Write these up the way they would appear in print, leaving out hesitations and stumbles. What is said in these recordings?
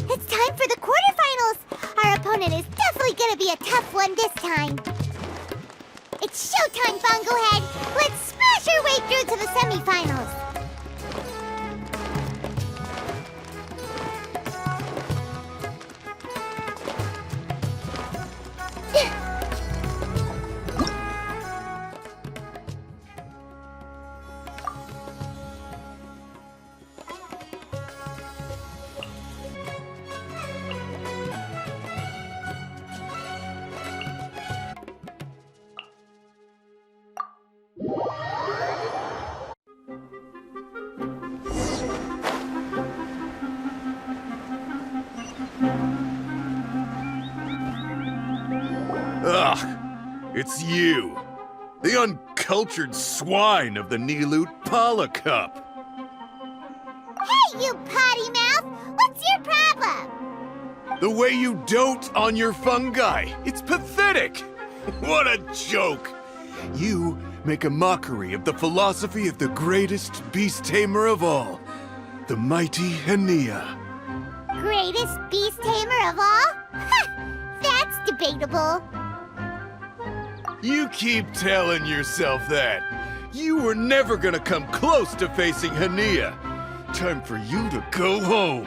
It's time for the quarterfinals! Our opponent is definitely gonna be a tough one this time. It's showtime, Fungohead! Let's smash our way through to the semifinals! Ugh, it's you. The uncultured swine of the Niloot Pala Cup. Hey, you potty mouth! What's your problem? The way you dote on your fungi. It's pathetic. What a joke. You make a mockery of the philosophy of the greatest beast tamer of all, the mighty Hania. Greatest beast tamer of all? Ha! That's debatable. You keep telling yourself that. You were never gonna come close to facing Hania. Time for you to go home.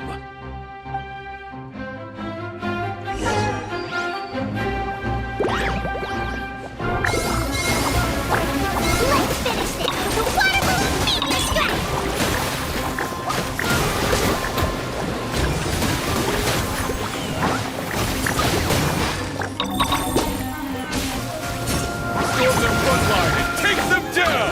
Let's finish this with a water balloon meteor strike! Go to the front line and take them down!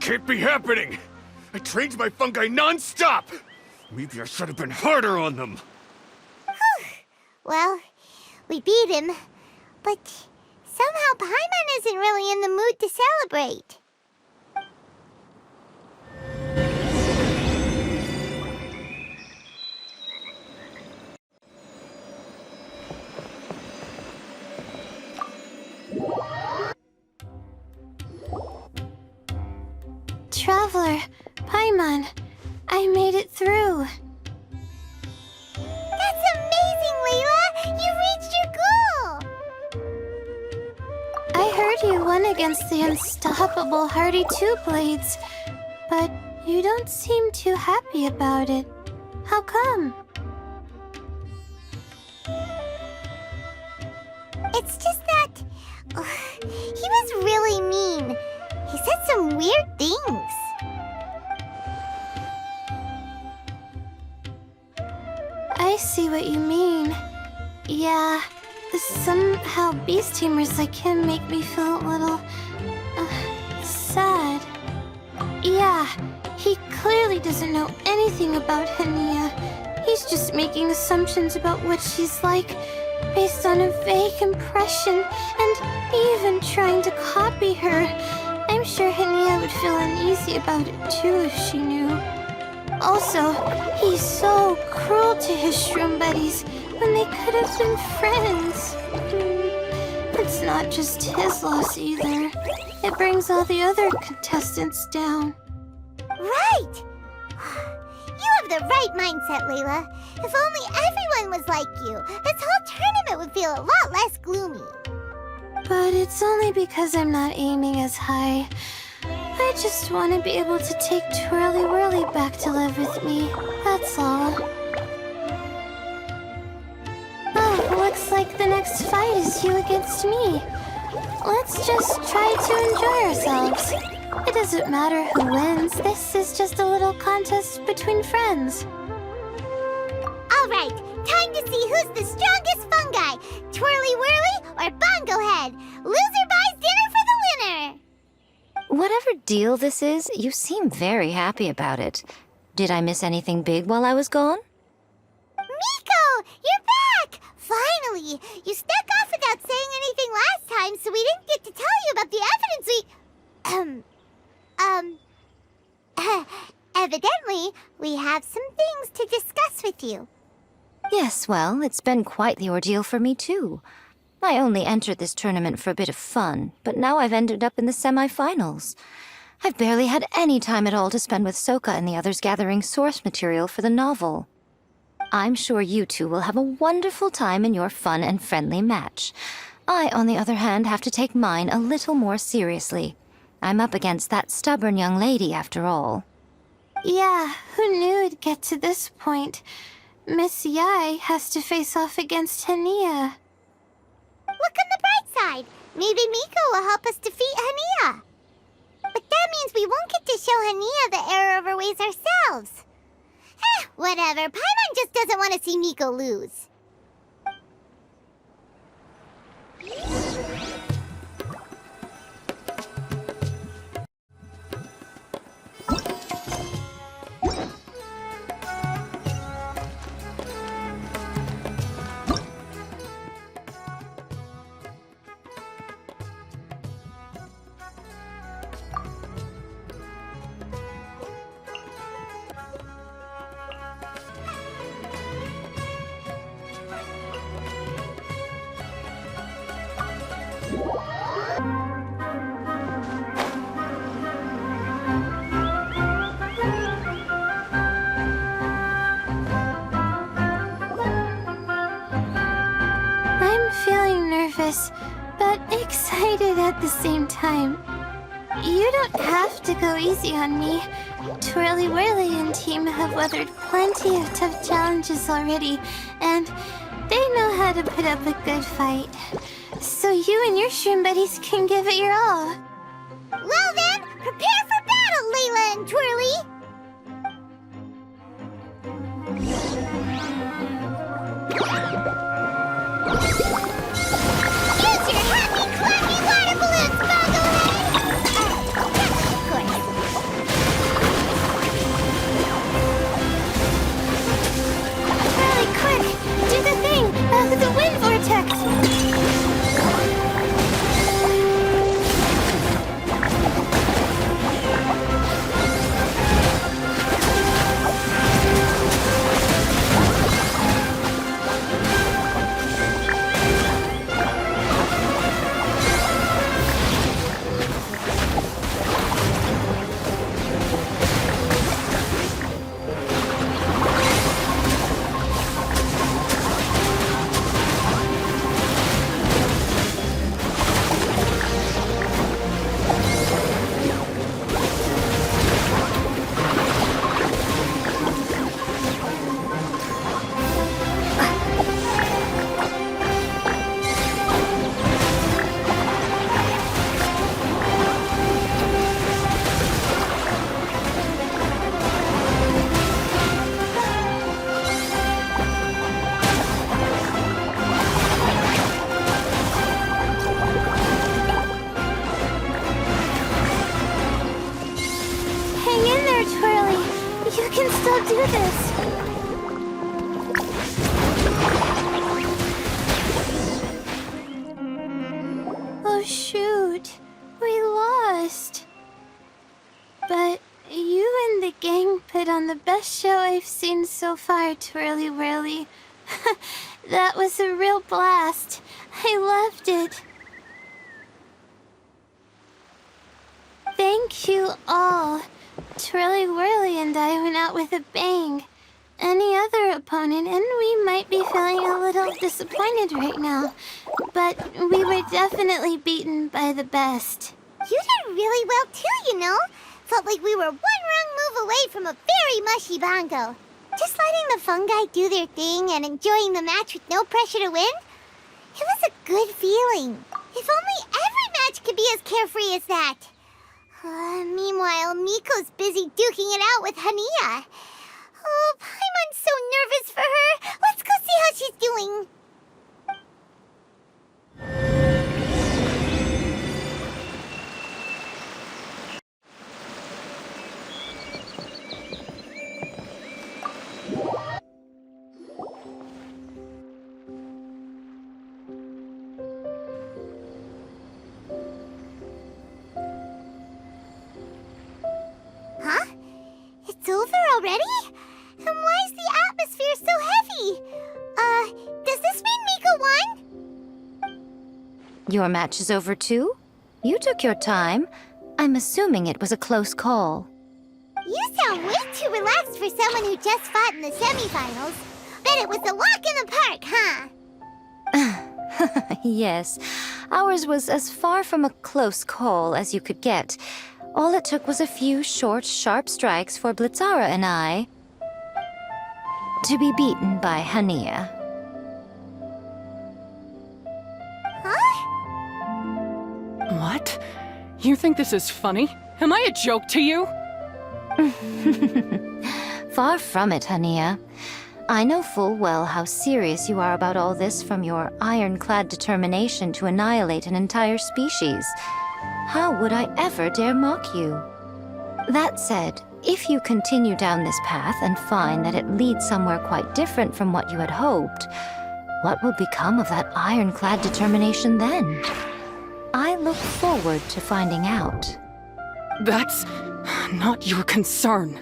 can't be happening! I trained my fungi non-stop! Maybe I should have been harder on them. Well, we beat him, but somehow Paimon isn't really in the mood to celebrate. Traveler, Paimon, I made it through. That's amazing, Layla! You reached your goal! I heard you won against the unstoppable Hardy Two-Blades, but you don't seem too happy about it. How come? It's just that... he was really mean. He said some weird things. I see what you mean. Yeah, somehow beast tamers like him make me feel a little... sad. Yeah, he clearly doesn't know anything about Hania. He's just making assumptions about what she's like, based on a vague impression, and even trying to copy her. I'm sure Hania would feel uneasy about it too if she knew. Also, he's so cruel to his shroom buddies when they could have been friends. It's not just his loss either. It brings all the other contestants down. Right! You have the right mindset, Layla. If only everyone was like you, this whole tournament would feel a lot less gloomy. But it's only because I'm not aiming as high. I just want to be able to take Twirly Whirly back to live with me. That's all. Oh, looks like the next fight is you against me. Let's just try to enjoy ourselves. It doesn't matter who wins. This is just a little contest between friends. All right, time to see who's the strongest fungi, Twirly Whirly or Bongo Head. Loser buys dinner for the winner. Whatever deal this is, you seem very happy about it. Did I miss anything big while I was gone? Miko, you're back! Finally! You snuck off without saying anything last time, so we didn't get to tell you about the evidence evidently, we have some things to discuss with you. Yes, well, it's been quite the ordeal for me too. I only entered this tournament for a bit of fun, but now I've ended up in the semi-finals. I've barely had any time at all to spend with Soka and the others gathering source material for the novel. I'm sure you two will have a wonderful time in your fun and friendly match. I, on the other hand, have to take mine a little more seriously. I'm up against that stubborn young lady, after all. Yeah, who knew it'd get to this point? Miss Yai has to face off against Hania. Look on the bright side. Maybe Miko will help us defeat Hania. But that means we won't get to show Hania the error of our ways ourselves. Whatever. Paimon just doesn't want to see Miko lose. But excited at the same time. You don't have to go easy on me. Twirly Whirly and team have weathered plenty of tough challenges already, and they know how to put up a good fight. So you and your shroom buddies can give it your all. Well then, prepare for battle, Layla and Twirly! Use your happy, clappy water balloons, Bongo Head! Of course. this. Oh shoot, we lost. But you and the gang put on the best show I've seen so far, Twirly Whirly. That was a real blast. I loved it. Thank you all. Twirly Whirly and I went out with a bang. Any other opponent, and we might be feeling a little disappointed right now, but we were definitely beaten by the best. You did really well too, you know. Felt like we were one wrong move away from a very mushy bongo. Just letting the fungi do their thing and enjoying the match with no pressure to win? It was a good feeling. If only every match could be as carefree as that. Meanwhile, Miko's busy duking it out with Hania. Oh, Paimon's so nervous for her. Let's go see how she's doing. Huh? It's over already? And why is the atmosphere so heavy? Does this mean Miko won? Your match is over too? You took your time. I'm assuming it was a close call. You sound way too relaxed for someone who just fought in the semifinals. Bet it was a walk in the park, huh? Yes, ours was as far from a close call as you could get. All it took was a few short, sharp strikes for Blitzara and I to be beaten by Hania. Huh? What? You think this is funny? Am I a joke to you? Far from it, Hania. I know full well how serious you are about all this, from your ironclad determination to annihilate an entire species. How would I ever dare mock you? That said, if you continue down this path and find that it leads somewhere quite different from what you had hoped, what will become of that ironclad determination then? I look forward to finding out. That's not your concern.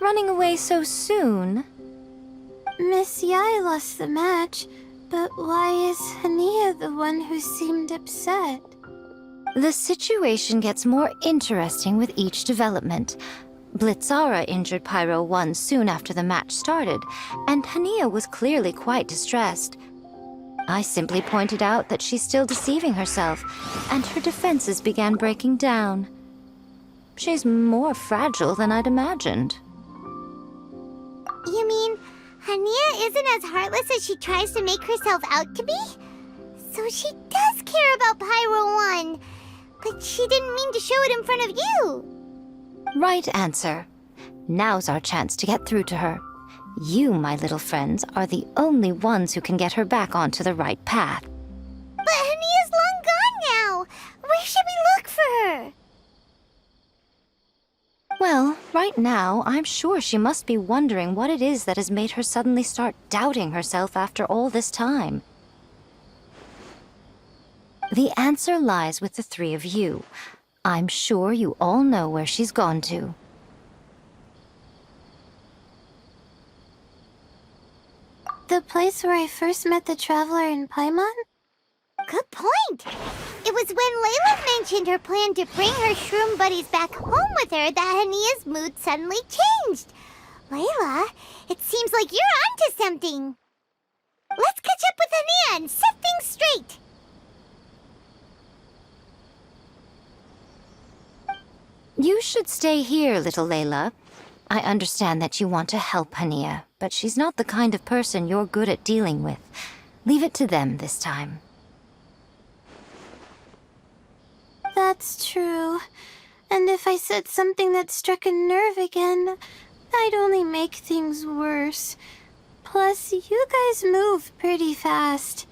Running away so soon? Miss Yai lost the match, but why is Hania the one who seemed upset? The situation gets more interesting with each development. Blitzara injured Pyro 1 soon after the match started, and Hania was clearly quite distressed. I simply pointed out that she's still deceiving herself, and her defenses began breaking down. She's more fragile than I'd imagined. You mean Hania isn't as heartless as she tries to make herself out to be? So she does care about Pyro 1, but she didn't mean to show it in front of you. Right answer. Now's our chance to get through to her. You, my little friends, are the only ones who can get her back onto the right path. But Hania's long gone now. Where should we look for her? Well, right now, I'm sure she must be wondering what it is that has made her suddenly start doubting herself after all this time. The answer lies with the three of you. I'm sure you all know where she's gone to. The place where I first met the Traveler in Paimon? Good point. It was when Layla mentioned her plan to bring her shroom buddies back home with her that Hania's mood suddenly changed. Layla, it seems like you're onto something. Let's catch up with Hania and set things straight. You should stay here, little Layla. I understand that you want to help Hania, but she's not the kind of person you're good at dealing with. Leave it to them this time. That's true. And if I said something that struck a nerve again, I'd only make things worse. Plus, you guys move pretty fast.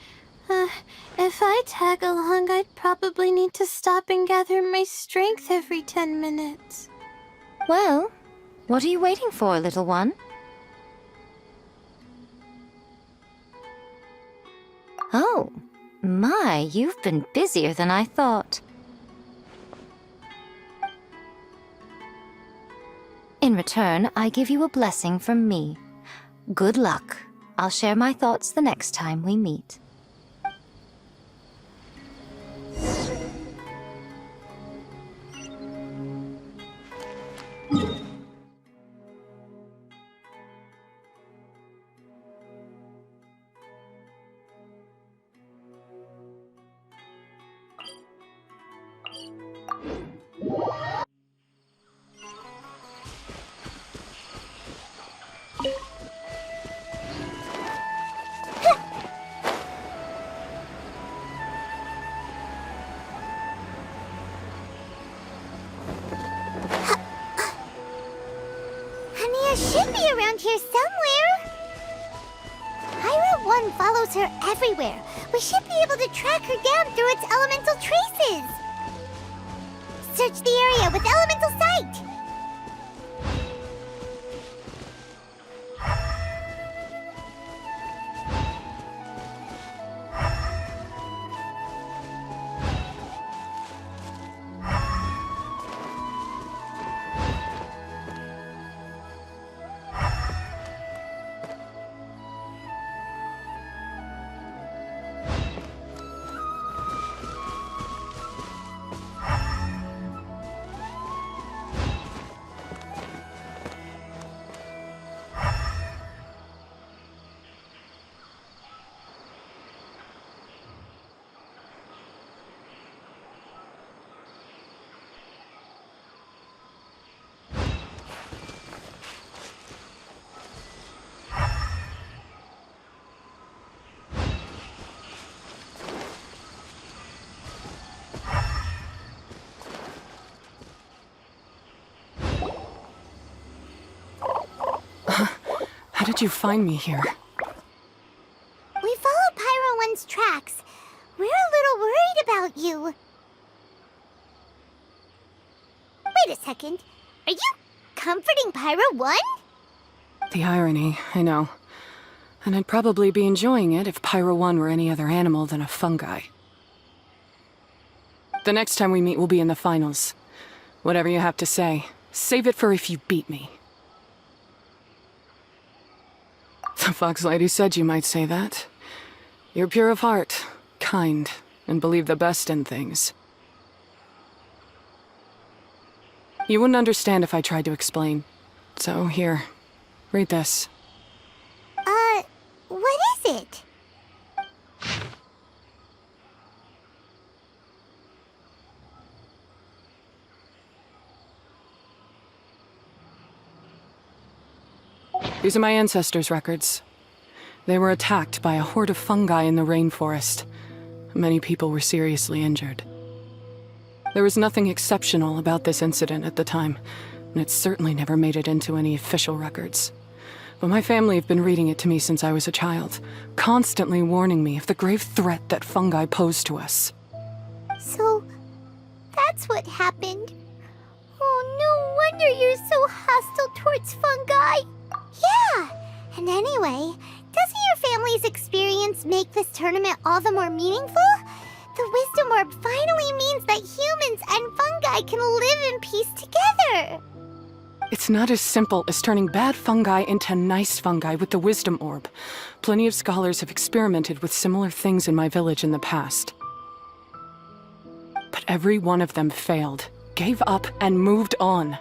If I tag along, I'd probably need to stop and gather my strength every 10 minutes. Well, What are you waiting for, little one? Oh, my, you've been busier than I thought. In return, I give you a blessing from me. Good luck. I'll share my thoughts the next time we meet. Hania should be around here somewhere. Pyro 1 follows her everywhere. We should be able to track her down through its elemental traces. Search the area with elemental sight. How did you find me here? We followed Pyro 1's tracks. We're a little worried about you. Wait a second. Are you comforting Pyro 1? The irony, I know. And I'd probably be enjoying it if Pyro 1 were any other animal than a fungi. The next time we meet will be in the finals. Whatever you have to say, save it for if you beat me. The Fox Lady said you might say that. You're pure of heart, kind, and believe the best in things. You wouldn't understand if I tried to explain. So here, read this. What is it? These are my ancestors' records. They were attacked by a horde of fungi in the rainforest. Many people were seriously injured. There was nothing exceptional about this incident at the time, and it certainly never made it into any official records. But my family have been reading it to me since I was a child, constantly warning me of the grave threat that fungi pose to us. So, that's what happened. Oh, no wonder you're so hostile towards fungi. Yeah, and anyway, doesn't your family's experience make this tournament all the more meaningful? The Wisdom Orb finally means that humans and fungi can live in peace together. It's not as simple as turning bad fungi into nice fungi with the Wisdom Orb. Plenty of scholars have experimented with similar things in my village in the past. But every one of them failed, gave up, and moved on.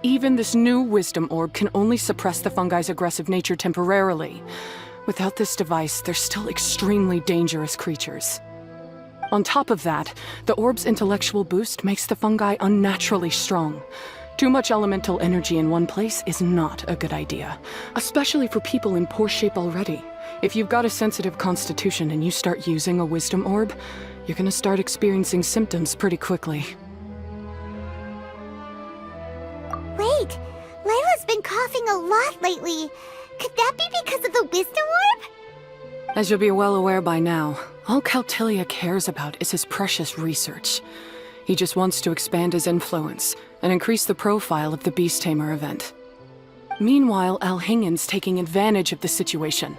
Even this new Wisdom Orb can only suppress the fungi's aggressive nature temporarily. Without this device, they're still extremely dangerous creatures. On top of that, the orb's intellectual boost makes the fungi unnaturally strong. Too much elemental energy in one place is not a good idea, especially for people in poor shape already. If you've got a sensitive constitution and you start using a Wisdom Orb, you're gonna start experiencing symptoms pretty quickly. Wait, Layla's been coughing a lot lately. Could that be because of the Wisdom Orb? As you'll be well aware by now, all Caltilia cares about is his precious research. He just wants to expand his influence and increase the profile of the Beast Tamer event. Meanwhile, Alhingen's taking advantage of the situation.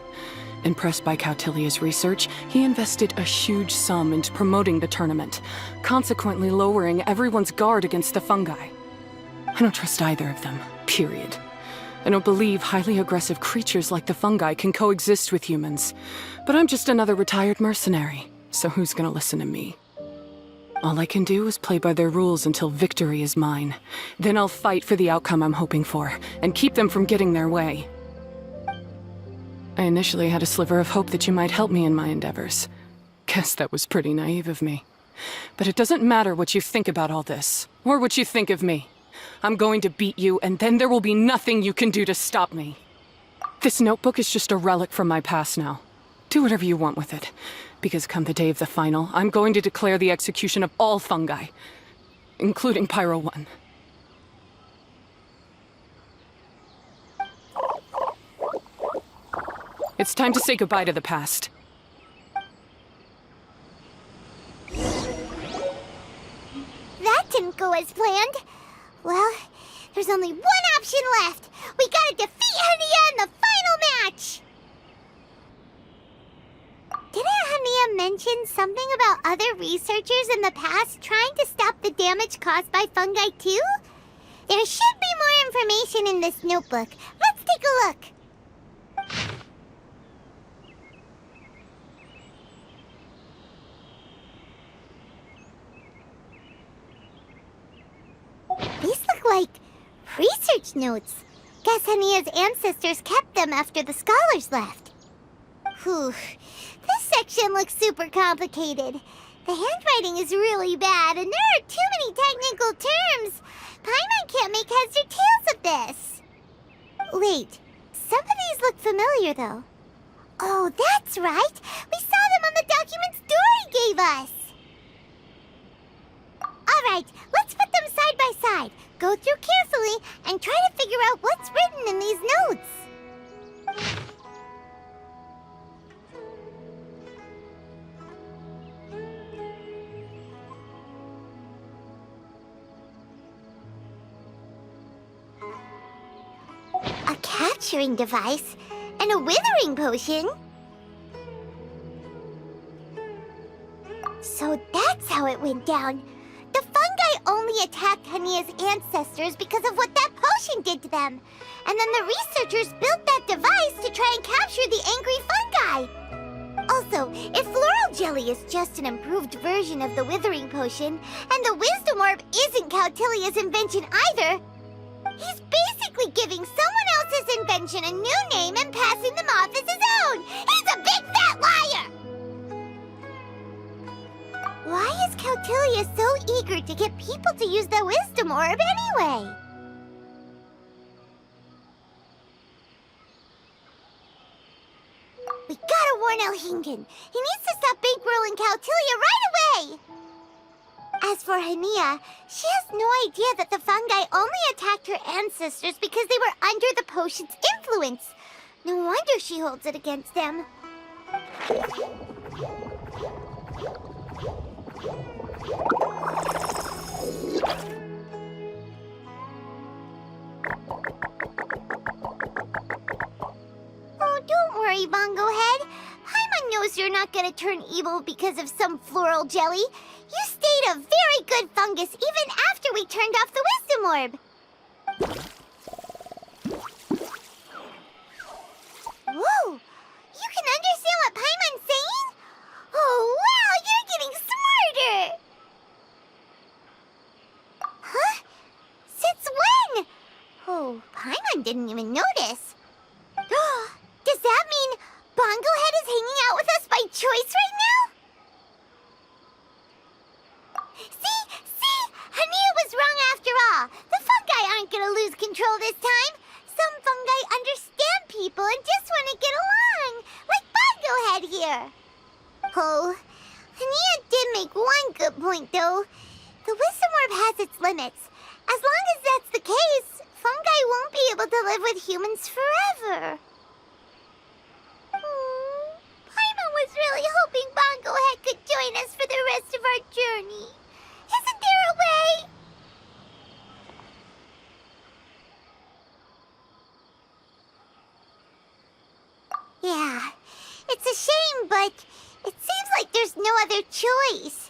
Impressed by Cautilia's research, he invested a huge sum into promoting the tournament, consequently lowering everyone's guard against the fungi. I don't trust either of them, period. I don't believe highly aggressive creatures like the fungi can coexist with humans. But I'm just another retired mercenary, so who's gonna listen to me? All I can do is play by their rules until victory is mine. Then I'll fight for the outcome I'm hoping for, and keep them from getting their way. I initially had a sliver of hope that you might help me in my endeavors. Guess that was pretty naive of me. But it doesn't matter what you think about all this, or what you think of me. I'm going to beat you, and then there will be nothing you can do to stop me. This notebook is just a relic from my past now. Do whatever you want with it, because come the day of the final, I'm going to declare the execution of all fungi, including Pyro 1. It's time to say goodbye to the past. That didn't go as planned. Well, there's only one option left. We gotta defeat Hania in the final match! Didn't Hania mention something about other researchers in the past trying to stop the damage caused by fungi too? There should be more information in this notebook. Let's take a look. These look like research notes. Guess Hania's ancestors kept them after the scholars left. Whew. This section looks super complicated. The handwriting is really bad, and there are too many technical terms. Paimon can't make heads or tails of this. Wait, some of these look familiar, though. Oh, that's right. We saw them on the documents Dory gave us. All right, let's put them side by side. Go through carefully and try to figure out what's written in these notes. A capturing device and a withering potion? So that's how it went down. The fungi only attacked Hania's ancestors because of what that potion did to them. And then the researchers built that device to try and capture the angry fungi. Also, if floral jelly is just an improved version of the withering potion, and the wisdom orb isn't Cautilia's invention either, he's basically giving someone else's invention a new name and passing them off as his own. He's a big fat liar! Why is Cautilia so eager to get people to use the wisdom orb anyway? We gotta warn Alhingen. He needs to stop bankrolling Cautilia right away! As for Hania, she has no idea that the fungi only attacked her ancestors because they were under the potion's influence. No wonder she holds it against them. Oh, don't worry, Bongo Head. Paimon knows you're not gonna turn evil because of some floral jelly. You stayed a very good fungus even after we turned off the wisdom orb. Whoa! You can understand what Paimon's saying? Oh, wow! You're getting smarter! Huh? Since when? Oh, Paimon didn't even notice. Does that mean Bongo Head is hanging out with us by choice right now? See? Hania was wrong after all. The fungi aren't gonna lose control this time. Some fungi understand people and just want to get along, like Bongo Head here. Oh, Hania did make one good point, though. The wisdom orb has its limits. As long as that's the case, fungi won't be able to live with humans forever. Paimon was really hoping Bongo Head could join us for the rest of our journey. Isn't there a way? other choice.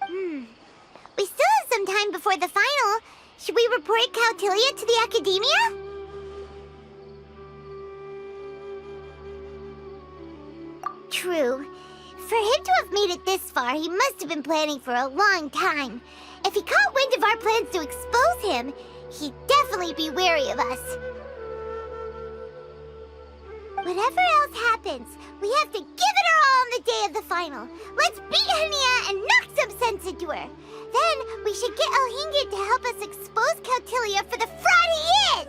We still have some time before the final. Should we report Caltilia to the Academia? True. For him to have made it this far, he must have been planning for a long time. If he caught wind of our plans to expose him, he'd definitely be wary of us. Whatever else happens, we have to give it our all on the day of the final. Let's beat Hania and knock some sense into her. Then we should get Elhingid to help us expose Caltilia for the fraud he is!